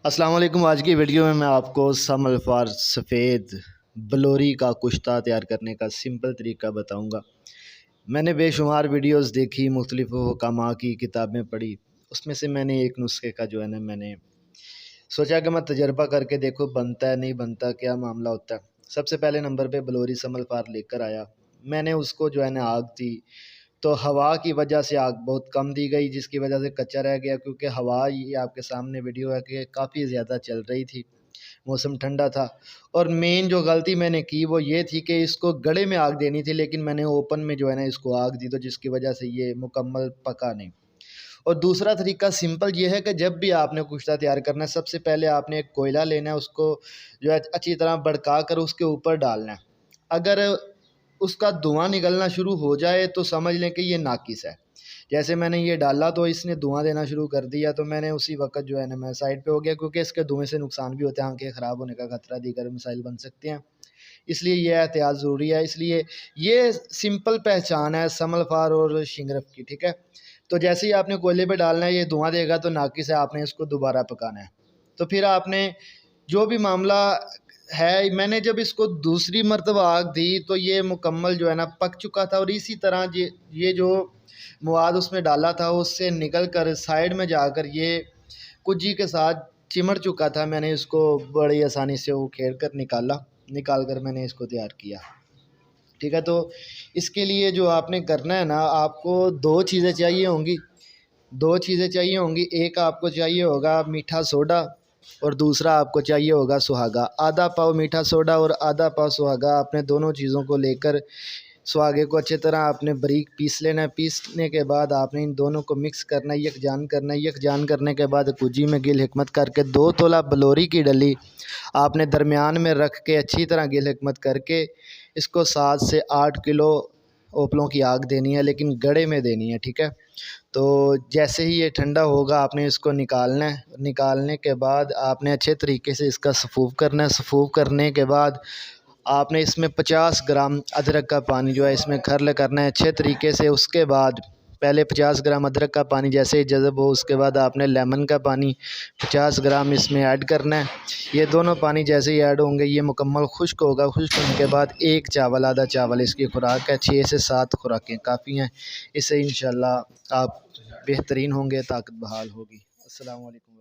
अस्सलाम वालेकुम। आज की वीडियो में मैं आपको सम अल्फार सफ़ेद बलोरी का कुश्ता तैयार करने का सिंपल तरीका बताऊंगा। मैंने बेशुमार वीडियोस देखी, मुख्तलिफ़ हुकामा की किताबें पढ़ी, उसमें से मैंने एक नुस्खे का जो है ना मैंने सोचा कि मैं तजर्बा करके देखो बनता है नहीं बनता, क्या मामला होता है। सबसे पहले नंबर पे बलोरी सम अल्फार लेकर आया। मैंने उसको जो है ना आग दी, तो हवा की वजह से आग बहुत कम दी गई, जिसकी वजह से कच्चा रह गया, क्योंकि हवा ये आपके सामने वीडियो है कि काफ़ी ज़्यादा चल रही थी, मौसम ठंडा था। और मेन जो गलती मैंने की वो ये थी कि इसको गड़े में आग देनी थी, लेकिन मैंने ओपन में जो है ना इसको आग दी, तो जिसकी वजह से ये मुकम्मल पका नहीं। और दूसरा तरीका सिंपल ये है कि जब भी आपने कुश्ता तैयार करना है, सबसे पहले आपने एक कोयला लेना है, उसको जो है अच्छी तरह भड़का कर उसके ऊपर डालना है। अगर उसका धुआं निकलना शुरू हो जाए तो समझ लें कि ये नाकिस है। जैसे मैंने ये डाला तो इसने धुआं देना शुरू कर दिया, तो मैंने उसी वक्त जो है ना मैं साइड पे हो गया, क्योंकि इसके धुएं से नुकसान भी होते हैं, आंखें ख़राब होने का खतरा, दीगर मसाइल बन सकते हैं। इसलिए ये एहतियात ज़रूरी है। इसलिए ये सिंपल पहचान है समलफार और शिंगरफ की, ठीक है। तो जैसे ही आपने कोयले पे डालना है, ये धुआं देगा तो नाकिस है, आपने इसको दोबारा पकाना है। तो फिर आपने जो भी मामला है, मैंने जब इसको दूसरी मरतबा आग दी तो ये मुकम्मल जो है ना पक चुका था, और इसी तरह ये जो मवाद उसमें डाला था उससे निकल कर साइड में जाकर ये कुजी के साथ चिमड़ चुका था। मैंने इसको बड़ी आसानी से उखेड़ कर निकाल कर मैंने इसको तैयार किया, ठीक है। तो इसके लिए जो आपने करना है ना, आपको दो चीज़ें चाहिए होंगी। एक आपको चाहिए होगा मीठा सोडा, और दूसरा आपको चाहिए होगा सुहागा। आधा पाव मीठा सोडा और आधा पाव सुहागा, आपने दोनों चीज़ों को लेकर सुहागे को अच्छी तरह आपने बारीक पीस लेना है। पीसने के बाद आपने इन दोनों को मिक्स करना है, यकजान करना है। यकजान करने के बाद कुजी में गिल हिकमत करके 2 तोला बलोरी की डली आपने दरमियान में रख के अच्छी तरह गिल हिकमत करके इसको 7 से 8 किलो ओपलों की आग देनी है, लेकिन गड़े में देनी है, ठीक है। तो जैसे ही ये ठंडा होगा आपने इसको निकालना है। निकालने के बाद आपने अच्छे तरीके से इसका सफ़ूफ करना है। सफ़ूफ करने के बाद आपने इसमें 50 ग्राम अदरक का पानी जो है इसमें खर्ल करना है अच्छे तरीके से। उसके बाद पहले 50 ग्राम अदरक का पानी जैसे ही जज़ब हो, उसके बाद आपने लेमन का पानी 50 ग्राम इसमें ऐड करना है। ये दोनों पानी जैसे ही ऐड होंगे ये मुकम्मल खुश्क होगा। खुश्क होने के बाद एक चावल, आधा चावल इसकी खुराक है। 6 से 7 खुराकें काफ़ी हैं। इससे इंशाल्लाह आप बेहतरीन होंगे, ताकत बहाल होगी। अस्सलाम वालेकुम।